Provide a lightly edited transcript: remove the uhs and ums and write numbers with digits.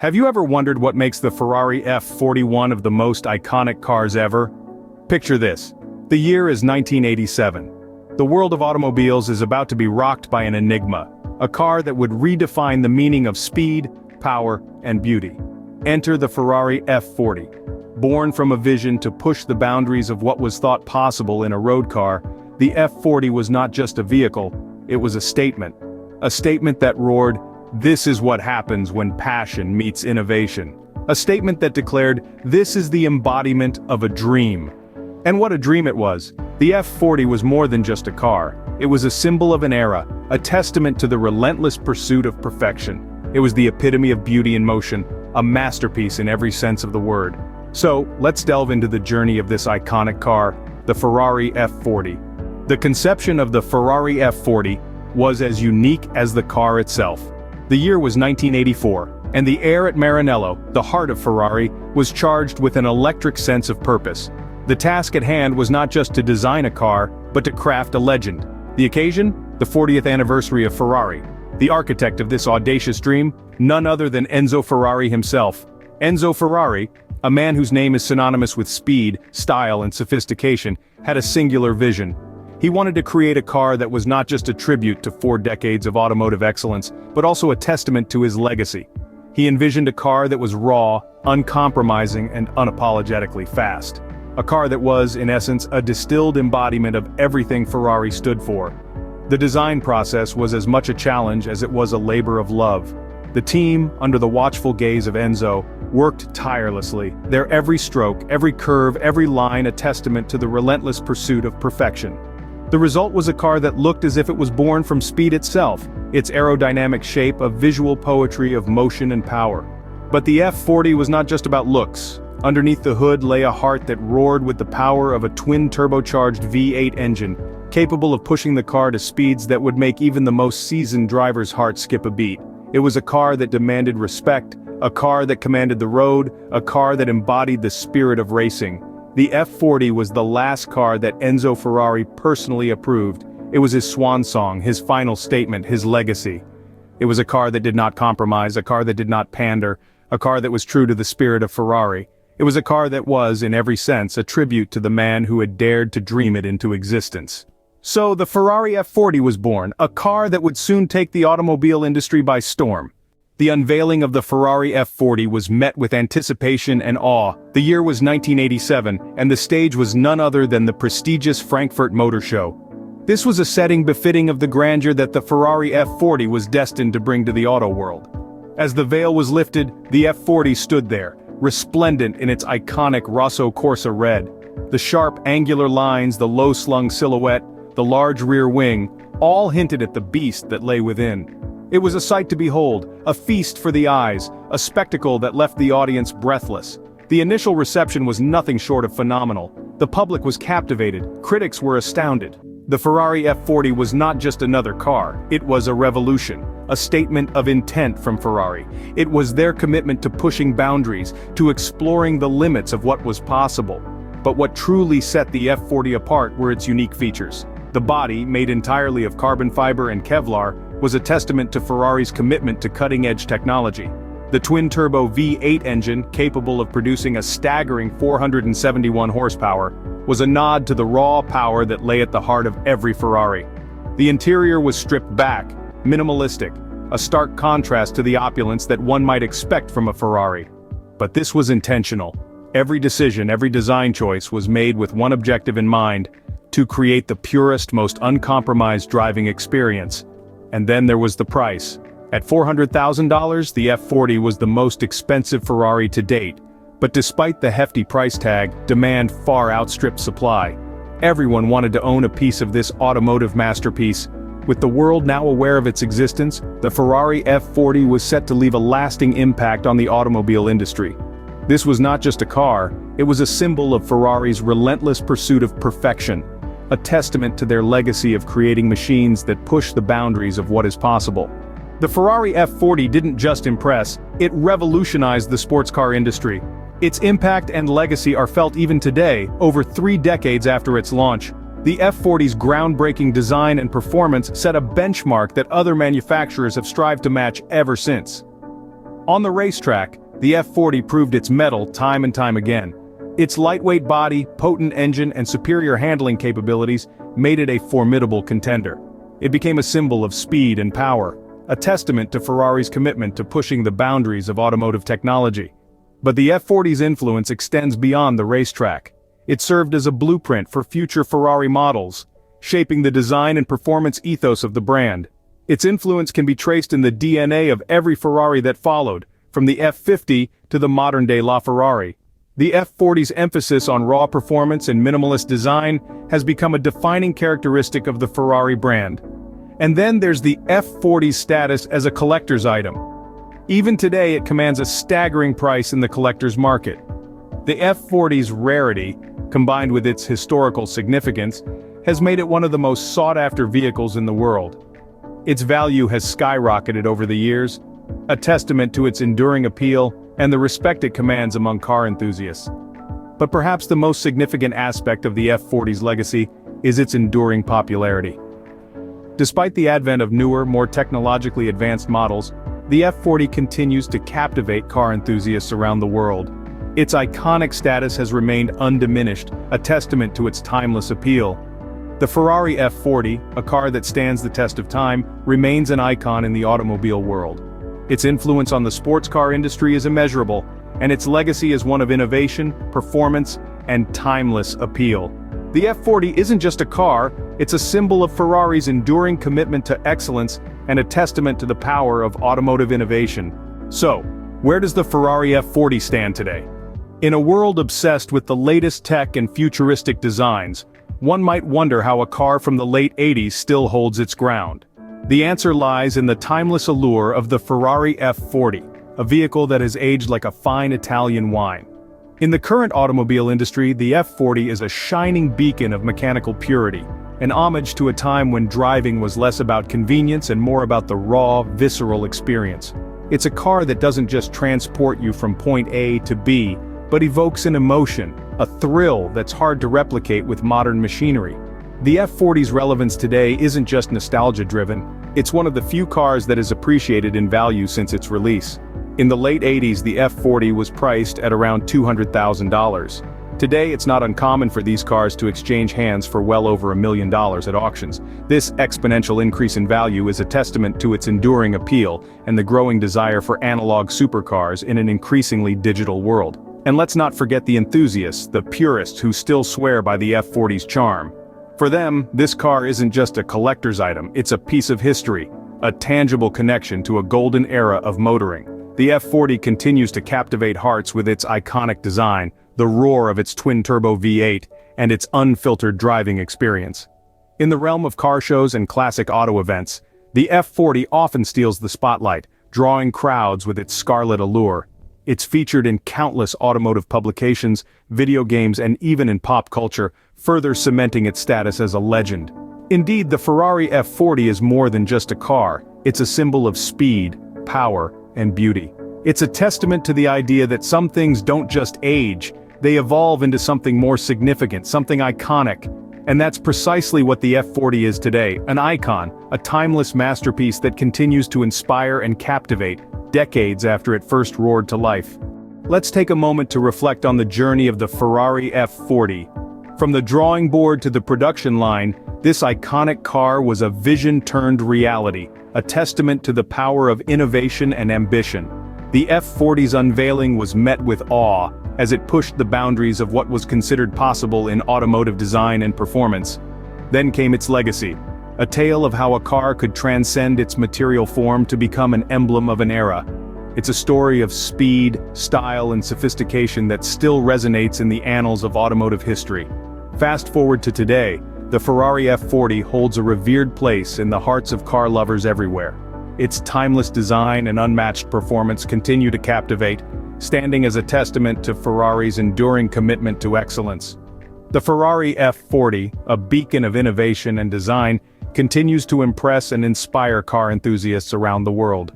Have you ever wondered what makes the Ferrari F40 one of the most iconic cars ever? Picture this. The year is 1987. The world of automobiles is about to be rocked by an enigma, a car that would redefine the meaning of speed, power, and beauty. Enter the Ferrari F40. Born from a vision to push the boundaries of what was thought possible in a road car, the F40 was not just a vehicle, it was a statement. A statement that roared, "This is what happens when passion meets innovation." A statement that declared, "This is the embodiment of a dream." And what a dream it was. The F40 was more than just a car. It was a symbol of an era, a testament to the relentless pursuit of perfection. It was the epitome of beauty in motion, a masterpiece in every sense of the word. So, let's delve into the journey of this iconic car, the Ferrari F40. The conception of the Ferrari F40 was as unique as the car itself. The year was 1984, and the air at Maranello, the heart of Ferrari, was charged with an electric sense of purpose. The task at hand was not just to design a car, but to craft a legend. The occasion? The 40th anniversary of Ferrari. The architect of this audacious dream? None other than Enzo Ferrari himself. Enzo Ferrari, a man whose name is synonymous with speed, style, and sophistication, had a singular vision. He wanted to create a car that was not just a tribute to 4 decades of automotive excellence, but also a testament to his legacy. He envisioned a car that was raw, uncompromising, and unapologetically fast. A car that was, in essence, a distilled embodiment of everything Ferrari stood for. The design process was as much a challenge as it was a labor of love. The team, under the watchful gaze of Enzo, worked tirelessly, their every stroke, every curve, every line a testament to the relentless pursuit of perfection. The result was a car that looked as if it was born from speed itself, its aerodynamic shape a visual poetry of motion and power. But the F40 was not just about looks. Underneath the hood lay a heart that roared with the power of a twin-turbocharged V8 engine, capable of pushing the car to speeds that would make even the most seasoned driver's heart skip a beat. It was a car that demanded respect, a car that commanded the road, a car that embodied the spirit of racing. The F40 was the last car that Enzo Ferrari personally approved. It was his swan song, his final statement, his legacy. It was a car that did not compromise, a car that did not pander, a car that was true to the spirit of Ferrari. It was a car that was, in every sense, a tribute to the man who had dared to dream it into existence. So the Ferrari F40 was born, a car that would soon take the automobile industry by storm. The unveiling of the Ferrari F40 was met with anticipation and awe. The year was 1987, and the stage was none other than the prestigious Frankfurt Motor Show. This was a setting befitting of the grandeur that the Ferrari F40 was destined to bring to the auto world. As the veil was lifted, the F40 stood there, resplendent in its iconic Rosso Corsa red. The sharp, angular lines, the low-slung silhouette, the large rear wing, all hinted at the beast that lay within. It was a sight to behold, a feast for the eyes, a spectacle that left the audience breathless. The initial reception was nothing short of phenomenal. The public was captivated, critics were astounded. The Ferrari F40 was not just another car, it was a revolution, a statement of intent from Ferrari. It was their commitment to pushing boundaries, to exploring the limits of what was possible. But what truly set the F40 apart were its unique features. The body, made entirely of carbon fiber and Kevlar, was a testament to Ferrari's commitment to cutting-edge technology. The twin-turbo V8 engine, capable of producing a staggering 471 horsepower, was a nod to the raw power that lay at the heart of every Ferrari. The interior was stripped back, minimalistic, a stark contrast to the opulence that one might expect from a Ferrari. But this was intentional. Every decision, every design choice was made with one objective in mind: to create the purest, most uncompromised driving experience. And then there was the price. At $400,000, the F40 was the most expensive Ferrari to date. But despite the hefty price tag, demand far outstripped supply. Everyone wanted to own a piece of this automotive masterpiece. With the world now aware of its existence, the Ferrari F40 was set to leave a lasting impact on the automobile industry. This was not just a car, it was a symbol of Ferrari's relentless pursuit of perfection, a testament to their legacy of creating machines that push the boundaries of what is possible. The Ferrari F40 didn't just impress, it revolutionized the sports car industry. Its impact and legacy are felt even today, over 3 decades after its launch. The F40's groundbreaking design and performance set a benchmark that other manufacturers have strived to match ever since. On the racetrack, the F40 proved its mettle time and time again. Its lightweight body, potent engine, and superior handling capabilities made it a formidable contender. It became a symbol of speed and power, a testament to Ferrari's commitment to pushing the boundaries of automotive technology. But the F40's influence extends beyond the racetrack. It served as a blueprint for future Ferrari models, shaping the design and performance ethos of the brand. Its influence can be traced in the DNA of every Ferrari that followed, from the F50 to the modern-day LaFerrari. The F40's emphasis on raw performance and minimalist design has become a defining characteristic of the Ferrari brand. And then there's the F40's status as a collector's item. Even today it commands a staggering price in the collector's market. The F40's rarity, combined with its historical significance, has made it one of the most sought-after vehicles in the world. Its value has skyrocketed over the years, a testament to its enduring appeal and the respect it commands among car enthusiasts. But perhaps the most significant aspect of the F40's legacy is its enduring popularity. Despite the advent of newer, more technologically advanced models, the F40 continues to captivate car enthusiasts around the world. Its iconic status has remained undiminished, a testament to its timeless appeal. The Ferrari F40, a car that stands the test of time, remains an icon in the automobile world. Its influence on the sports car industry is immeasurable, and its legacy is one of innovation, performance, and timeless appeal. The F40 isn't just a car, it's a symbol of Ferrari's enduring commitment to excellence and a testament to the power of automotive innovation. So, where does the Ferrari F40 stand today? In a world obsessed with the latest tech and futuristic designs, one might wonder how a car from the late 80s still holds its ground. The answer lies in the timeless allure of the Ferrari F40, a vehicle that has aged like a fine Italian wine. In the current automobile industry, the F40 is a shining beacon of mechanical purity, an homage to a time when driving was less about convenience and more about the raw, visceral experience. It's a car that doesn't just transport you from point A to B, but evokes an emotion, a thrill that's hard to replicate with modern machinery. The F40's relevance today isn't just nostalgia-driven, it's one of the few cars that is appreciated in value since its release. In the late 80s, the F40 was priced at around $200,000. Today, it's not uncommon for these cars to exchange hands for well over $1 million at auctions. This exponential increase in value is a testament to its enduring appeal and the growing desire for analog supercars in an increasingly digital world. And let's not forget the enthusiasts, the purists who still swear by the F40's charm. For them, this car isn't just a collector's item, it's a piece of history, a tangible connection to a golden era of motoring. The F40 continues to captivate hearts with its iconic design, the roar of its twin-turbo V8, and its unfiltered driving experience. In the realm of car shows and classic auto events, the F40 often steals the spotlight, drawing crowds with its scarlet allure. It's featured in countless automotive publications, video games, and even in pop culture, further cementing its status as a legend. Indeed, the Ferrari F40 is more than just a car, it's a symbol of speed, power, and beauty. It's a testament to the idea that some things don't just age, they evolve into something more significant, something iconic. And that's precisely what the F40 is today, an icon, a timeless masterpiece that continues to inspire and captivate, decades after it first roared to life. Let's take a moment to reflect on the journey of the Ferrari F40. From the drawing board to the production line, this iconic car was a vision turned reality, a testament to the power of innovation and ambition. The F40's unveiling was met with awe, as it pushed the boundaries of what was considered possible in automotive design and performance. Then came its legacy, a tale of how a car could transcend its material form to become an emblem of an era. It's a story of speed, style, and sophistication that still resonates in the annals of automotive history. Fast forward to today, the Ferrari F40 holds a revered place in the hearts of car lovers everywhere. Its timeless design and unmatched performance continue to captivate, standing as a testament to Ferrari's enduring commitment to excellence. The Ferrari F40, a beacon of innovation and design, continues to impress and inspire car enthusiasts around the world.